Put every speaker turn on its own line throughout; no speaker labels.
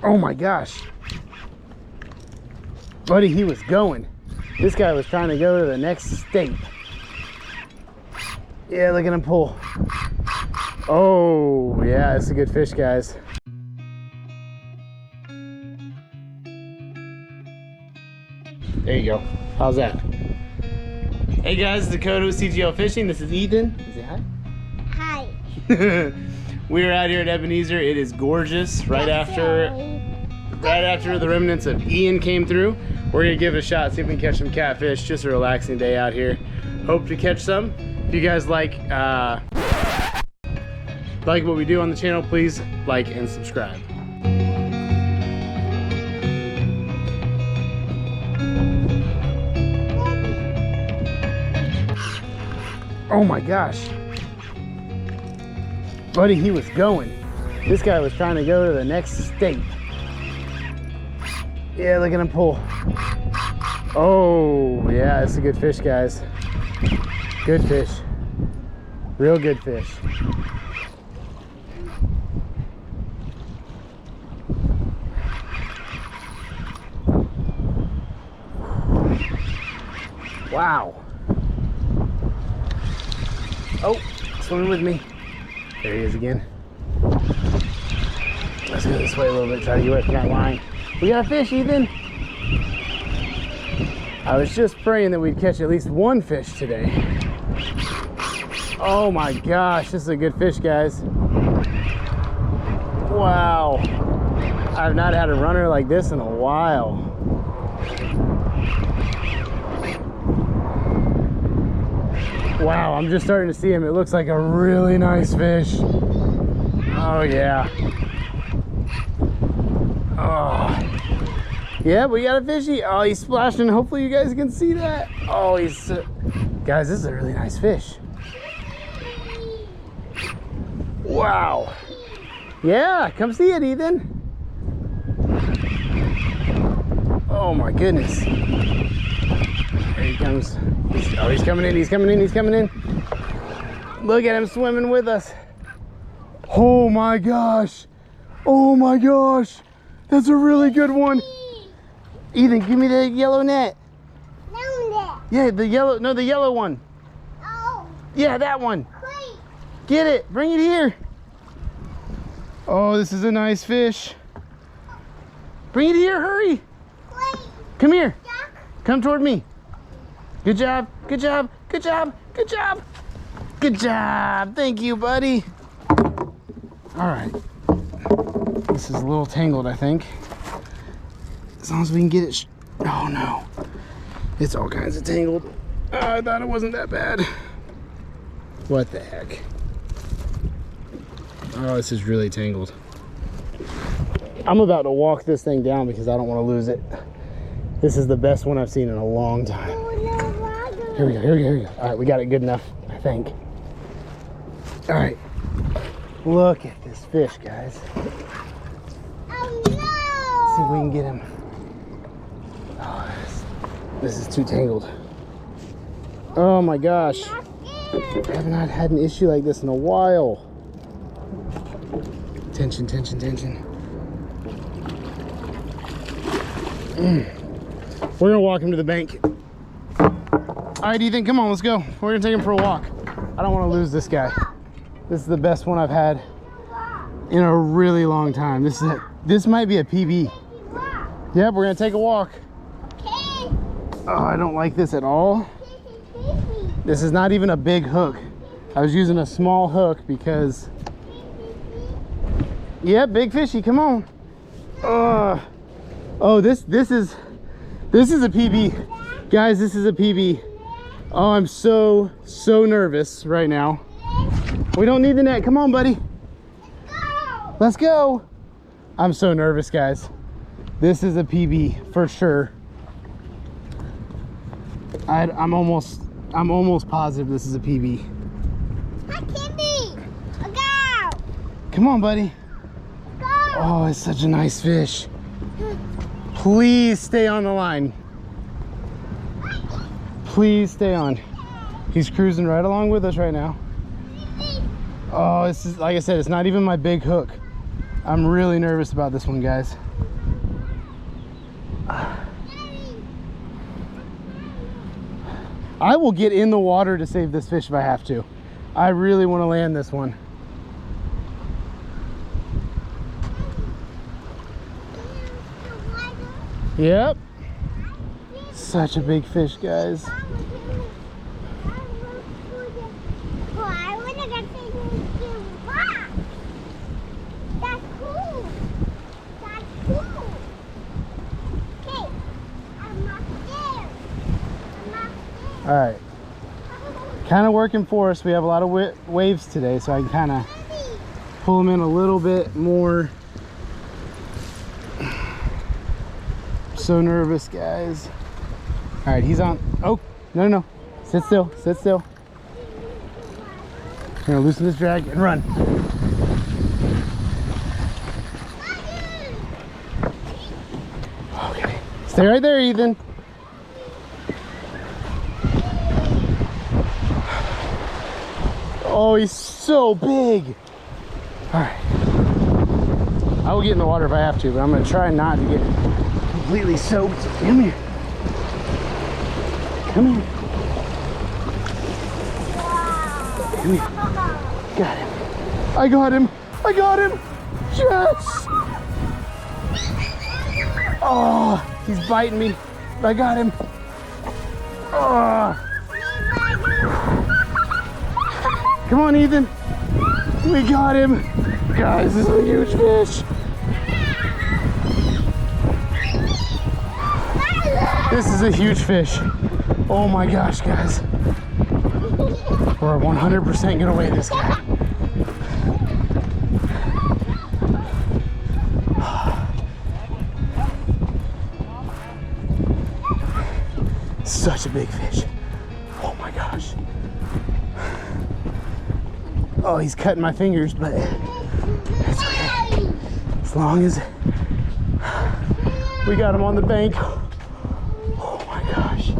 Oh my gosh. Buddy, he was going. This guy was trying to go to the next state. Yeah, look at him pull. Oh, yeah, it's a good fish, guys. There you go. How's that? Hey guys, Dakota with CGL Fishing. This is Ethan. Is he hi?
Hi.
We are out here at Ebenezer. It is gorgeous. Right after the remnants of Ian came through, we're gonna give it a shot, see if we can catch some catfish. Just a relaxing day out here. Hope to catch some. If you guys like what we do on the channel, please like and subscribe. Oh my gosh. Buddy, he was going. This guy was trying to go to the next state. Yeah, look at him pull. Oh, yeah, it's a good fish, guys. Good fish. Real good fish. Wow. Oh, swimming with me. There he is again. Let's go this way a little bit, try to get away from that line. We got a fish, Ethan. I was just praying that we'd catch at least one fish today. Oh my gosh, this is a good fish, guys. Wow. I've not had a runner like this in a while. Wow, I'm just starting to see him. It looks like a really nice fish. Oh yeah. Oh. Yeah, we got a fishy. Oh, he's splashing. Hopefully you guys can see that. Oh, he's... guys, this is a really nice fish. Wow. Yeah, come see it, Ethan. Oh my goodness. There he comes. He's coming in, he's coming in, he's coming in. Look at him swimming with us. Oh my gosh. Oh my gosh. That's a really good one. Ethan, give me the yellow net. Yeah, the yellow, no, the yellow one.
Oh.
Yeah, that one.
Wait.
Get it, bring it here. Oh, this is a nice fish. Bring it here, hurry.
Wait.
Come here.
Duck.
Come toward me. Good job, good job, good job, good job. Good job, thank you, buddy. All right, this is a little tangled, I think. As long as we can get it, oh no. It's all kinds of tangled. Oh, I thought it wasn't that bad. What the heck? Oh, this is really tangled. I'm about to walk this thing down because I don't want to lose it. This is the best one I've seen in a long time. Here we go, here we go, here we go. All right, we got it good enough, I think. All right. Look at this fish, guys.
Oh no!
Let's see if we can get him. Oh, this is too tangled. Oh my gosh. I have not had an issue like this in a while. Tension, tension, tension. We're gonna walk him to the bank. All right, Ethan, come on, let's go. We're gonna take him for a walk. I don't want to lose this guy. This is the best one I've had in a really long time. This might be a PB. Yep, we're gonna take a walk.
Okay.
Oh, I don't like this at all. This is not even a big hook. I was using a small hook because... Yeah, big fishy, come on. Oh, this is a PB. Guys, this is a PB. Oh, I'm so nervous right now. We don't need the net. Come on, buddy. Let's go. I'm so nervous, guys. This is a PB for sure. I'm almost positive this is a PB.
Hi, Kimmy. Go.
Come on, buddy.
Go.
Oh, it's such a nice fish. Please stay on the line. Please stay on. He's cruising right along with us right now. Oh, this is, like I said, it's not even my big hook. I'm really nervous about this one, guys. I will get in the water to save this fish if I have to. I really want to land this one. Yep. Such a big fish, guys.
That's cool. That's cool. Okay, I'm up there. I'm up there.
All right. Kind of working for us. We have a lot of waves today, so I can kind of pull them in a little bit more. So nervous, guys. All right, he's on. Oh, no. Sit still, sit still. I'm gonna loosen this drag and run. Okay, stay right there, Ethan. Oh, he's so big. All right. I will get in the water if I have to, but I'm gonna try not to get completely soaked. Come here. Come here. Come here. Got him. I got him. I got him. Yes. Oh, he's biting me. I got him. Oh. Come on, Ethan. We got him. Guys, this is a huge fish. This is a huge fish. Oh my gosh, guys. We're 100% gonna weigh this guy. Such a big fish. Oh my gosh. Oh, he's cutting my fingers, but it's okay. As long as we got him on the bank. Oh my gosh.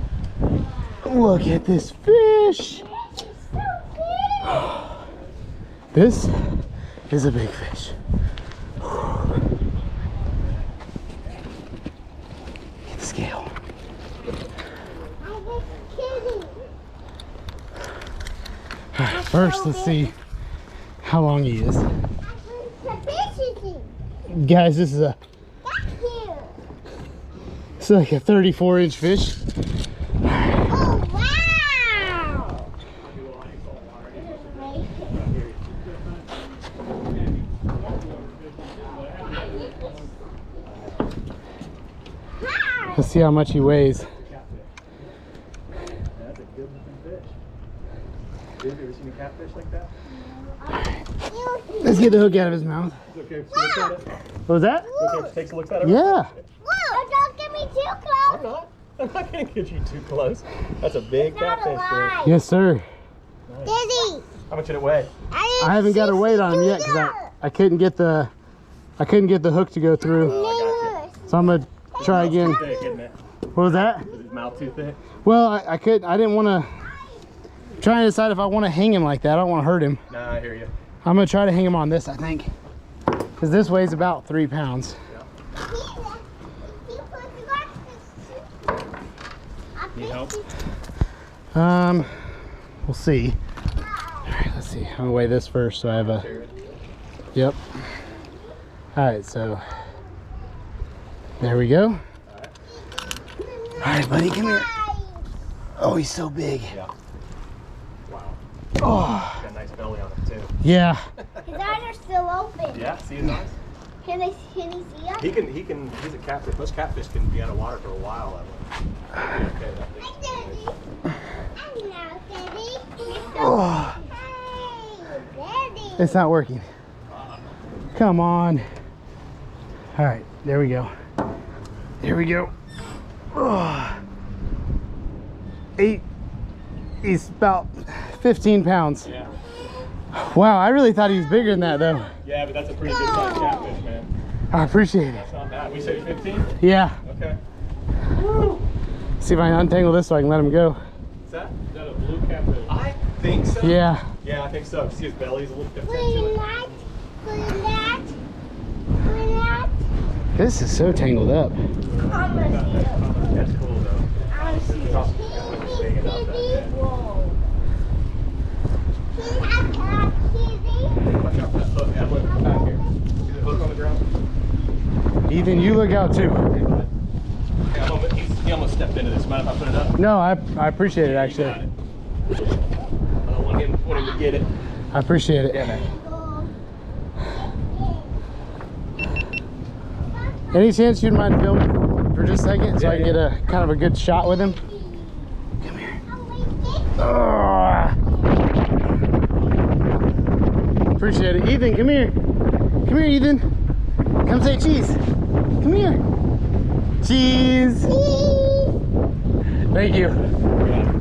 Look at this fish. This is a big fish. Get the scale. All right, first let's see how long he is. Guys, this is it's like a 34-inch fish.
Oh, wow.
Let's see how much he weighs.
That's a good looking fish. Have you ever seen a catfish like that?
Let's get the hook out of his mouth.
It's okay if she looks at it.
What was that?
It's okay if she takes a look at it.
Yeah.
Whoa, don't get me too
I'm
close.
not. I'm not gonna get you too close. That's a big
Not
catfish,
alive.
dude.
Yes, sir.
Daddy,
How much did it weigh?
I haven't got a weight on him yet because I couldn't get the hook to go through. So I'm gonna try again.
Thick, isn't it?
What was that?
Is his mouth too thick?
Well, I didn't want to. Trying to decide if I want to hang him like that. I don't want to hurt him.
Nah, I hear you.
I'm gonna try to hang him on this, I think, because this weighs about 3 pounds.
Need help?
We'll see. All right, let's see. I'm gonna weigh this first, so I have a. Yep. All right, so there we go. All right, buddy, come here. Oh, he's so big.
Yeah. Wow.
Oh,
Got a nice belly on him too.
yeah.
His eyes are still open.
Yeah, see his eyes?
Can he see us?
He's a catfish. Most catfish can be out of water for a while. That way. Okay, that big.
Hello, Daddy.
Oh,
Hey, Daddy.
it's not working. Come on. All right, there we go. There we go. Oh. He's about 15 pounds.
Yeah.
Wow, I really thought he was bigger than that though.
Yeah, but that's a pretty good sized catfish, man.
I appreciate it.
That's not bad. We said 15?
Yeah.
Okay.
See if I can untangle this so I can let him go.
Is that a blue catfish? I think so.
Yeah.
Yeah, I think so. See his belly's a little different
Will
to
you
it.
not? Will you not?
This is so tangled up.
I'm gonna see it.
That's cool though.
I'm gonna see
It's
it.
also kind of big enough that-
Whoa. See that cat, kitty?
Watch out for that hook. Yeah, look back here. See the hook on the ground?
Ethan, you look out too.
Yeah, he almost stepped into this. Mind if I put it up?
No, I appreciate it
You
actually.
got it. I don't want him to get it.
I appreciate it.
Yeah, man.
Any chance you'd mind filming for just a second so I can get a kind of a good shot with him? Come here. Ah. Appreciate it. Ethan, come here. Come here, Ethan. Come say cheese. Come here. Cheese. Thank you.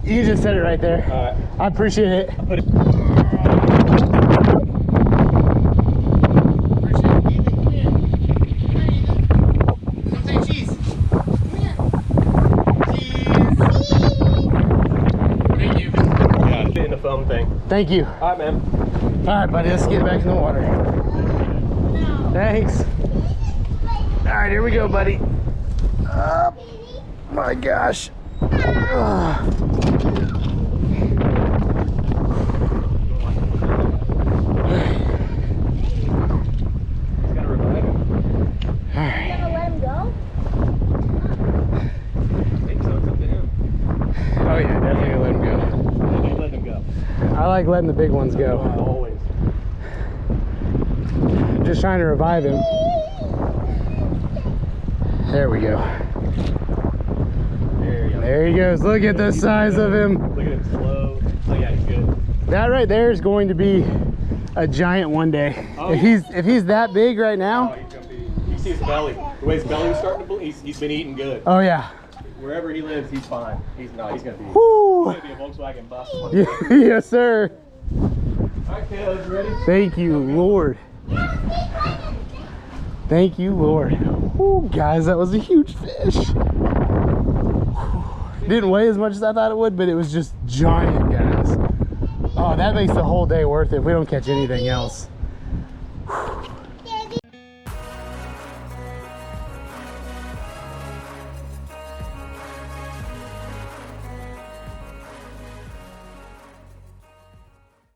You just said it right there.
All right.
I appreciate it.
I'll put it. In the foam thing.
Thank you.
All right, man.
All right, buddy, let's get back in the water. Thanks. All right, here we go, buddy. Oh, my gosh. Ugh.
Gotta revive him.
All right.
You gonna let him go?
I think so. It's up to him.
Oh, yeah, definitely let him go.
Yeah, let him go.
I like letting the big ones go.
Always.
Just trying to revive him. There we go.
There you go.
There he goes. Look at the size of him.
Look at him slow. Oh yeah, he's good.
That right there is going to be a giant one day.
Oh,
If he's that big right
Oh,
now.
he's gonna be. You see his belly. The way his belly was starting to bleed. He's been eating good.
Oh yeah.
Wherever he lives, he's fine. He's gonna be.
Woo.
He's gonna be a Volkswagen bus.
Yeah, yes, sir.
Alright, kiddos, ready?
Thank you, Lord. Thank you, Lord. Ooh, guys, that was a huge fish. Didn't weigh as much as I thought it would, but it was just giant, guys. Oh, that makes the whole day worth it if we don't catch anything else.